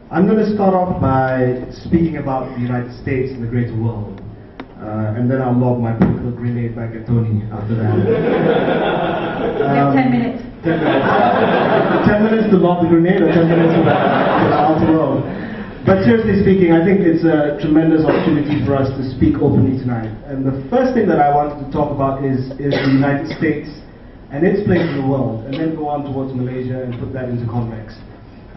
I'm going to start off by speaking about the United States and the greater world. And then I'll lob my political grenade back at Tony after that. You have 10 minutes. 10 minutes. 10 minutes to lob the grenade or 10 minutes to the outer world. But seriously speaking, I think it's a tremendous opportunity for us to speak openly tonight. And the first thing that I wanted to talk about is the United States and its place in the world, and then go on towards Malaysia and put that into context.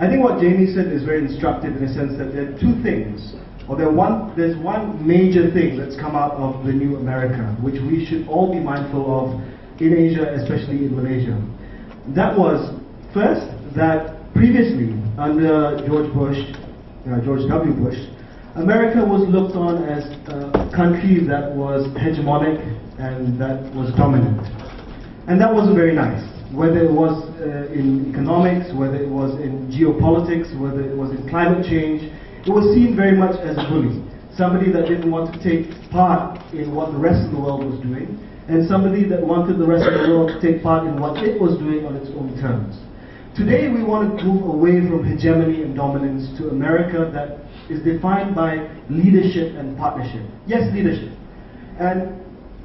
I think what Jamie said is very instructive in the sense that there are two things, or there's one major thing that's come out of the new America, which we should all be mindful of in Asia, especially in Malaysia. That was, first, that previously, under George W. Bush, America was looked on as a country that was hegemonic and that was dominant. And that wasn't very nice, whether it was in economics, whether it was in geopolitics, whether it was in climate change. It was seen very much as a bully, somebody that didn't want to take part in what the rest of the world was doing, and somebody that wanted the rest of the world to take part in what it was doing on its own terms. Today we want to move away from hegemony and dominance to America that is defined by leadership and partnership. Yes, leadership. And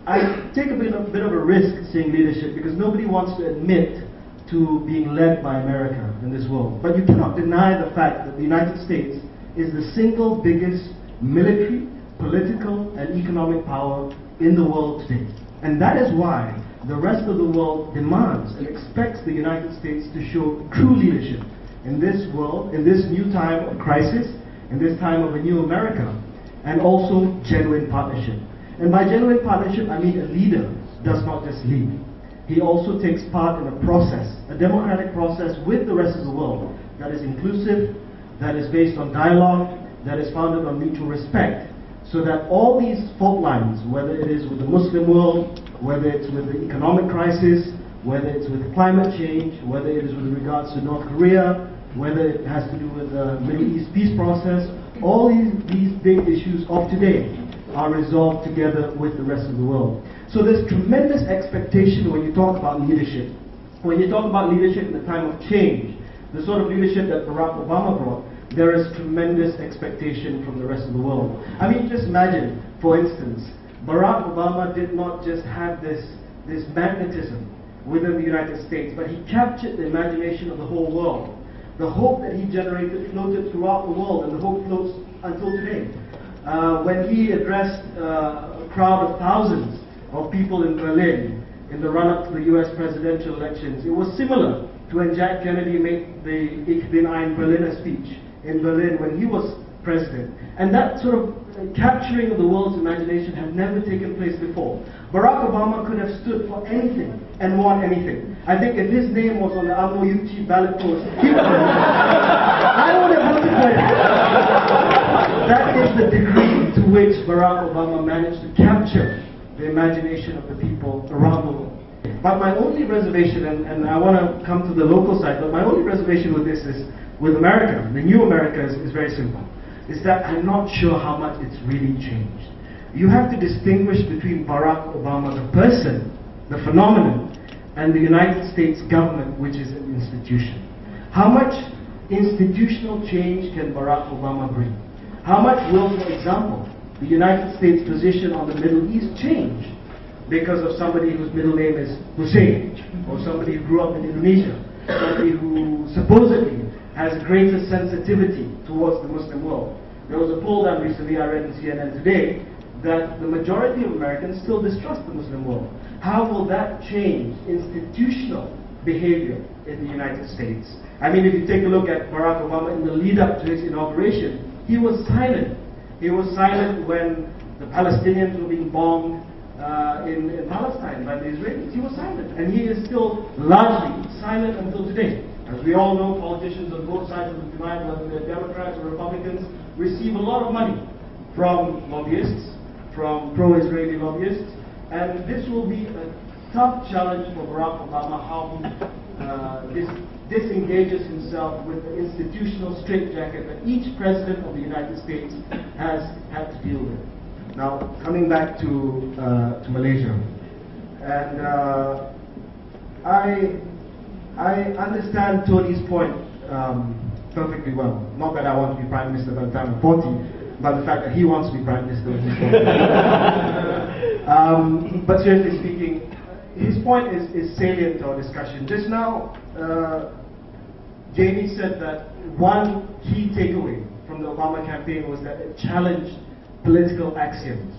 I take a bit of a risk saying leadership because nobody wants to admit to being led by America in this world. But you cannot deny the fact that the United States is the single biggest military, political, and economic power in the world today. And that is why the rest of the world demands and expects the United States to show true leadership in this world, in this new time of crisis, in this time of a new America, and also genuine partnership. And by genuine partnership, I mean a leader does not just lead. He also takes part in a process, a democratic process with the rest of the world that is inclusive, that is based on dialogue, that is founded on mutual respect, so that all these fault lines, whether it is with the Muslim world, whether it's with the economic crisis, whether it's with climate change, whether it is with regards to North Korea, whether it has to do with the Middle East peace process, all these big issues of today are resolved together with the rest of the world. So there's tremendous expectation when you talk about leadership. When you talk about leadership in the time of change, the sort of leadership that Barack Obama brought, there is tremendous expectation from the rest of the world. I mean, just imagine, for instance, Barack Obama did not just have this magnetism within the United States, but he captured the imagination of the whole world. The hope that he generated floated throughout the world, and the hope floats until today. When he addressed a crowd of thousands of people in Berlin in the run-up to the US presidential elections, it was similar to when Jack Kennedy made the Ich bin ein Berliner speech in Berlin when he was president. And that sort of capturing of the world's imagination had never taken place before. Barack Obama could have stood for anything and won anything. I think if his name was on the Umno Youth chief ballot post, he would have I would have voted for him. That is the degree to which Barack Obama managed to capture the imagination of the people around the world. But my only reservation, and I want to come to the local side, but my only reservation with this is, with America, the new America is very simple, is that I'm not sure how much it's really changed. You have to distinguish between Barack Obama, the person, the phenomenon, and the United States government, which is an institution. How much institutional change can Barack Obama bring? How much will, for example, the United States position on the Middle East change because of somebody whose middle name is Hussein, or somebody who grew up in Indonesia, somebody who supposedly has greater sensitivity towards the Muslim world? There was a poll done recently, I read in CNN today, that the majority of Americans still distrust the Muslim world. How will that change institutional behavior in the United States? I mean, if you take a look at Barack Obama in the lead up to his inauguration, he was silent. He was silent when the Palestinians were being bombed in Palestine by the Israelis. He was silent, and he is still largely silent until today. As we all know, politicians on both sides of the divide, whether they're Democrats or Republicans, receive a lot of money from lobbyists, from pro-Israeli lobbyists, and this will be a tough challenge for Barack Obama, how he disengages himself with the institutional straitjacket that each president of the United States has had to deal with. Now, coming back to Malaysia, and I understand Tony's point perfectly well. Not that I want to be Prime Minister by the time I'm 40, but the fact that he wants to be Prime Minister when he's 40. But seriously speaking, his point is salient to our discussion. Just now, Jamie said that one key takeaway from the Obama campaign was that it challenged political axioms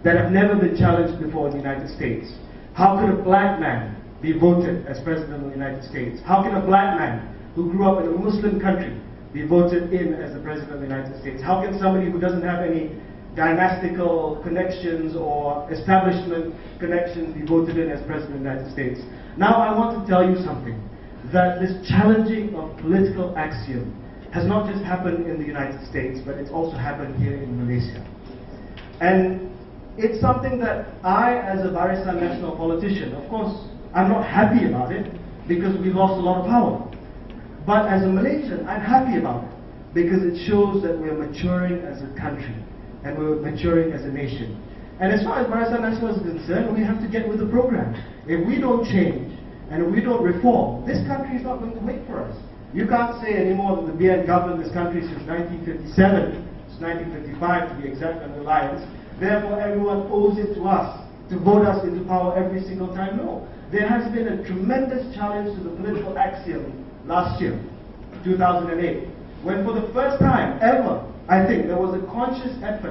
that have never been challenged before in the United States. How could a black man be voted as president of the United States? How can a black man who grew up in a Muslim country be voted in as the president of the United States? How can somebody who doesn't have any dynastical connections or establishment connections be voted in as president of the United States? Now I want to tell you something, that this challenging of political axiom has not just happened in the United States, but it's also happened here in Malaysia. And it's something that I, as a Barisan Nasional politician, of course, I'm not happy about it because we lost a lot of power. But as a Malaysian, I'm happy about it because it shows that we're maturing as a country and we're maturing as a nation. And as far as Barisan Nasional is concerned, we have to get with the program. If we don't change and if we don't reform, this country is not going to wait for us. You can't say anymore that the BN governed this country since 1957, since 1955 to be exact, under alliance. Therefore, everyone owes it to us to vote us into power every single time. No. There has been a tremendous challenge to the political axiom last year, 2008, when for the first time ever, I think, there was a conscious effort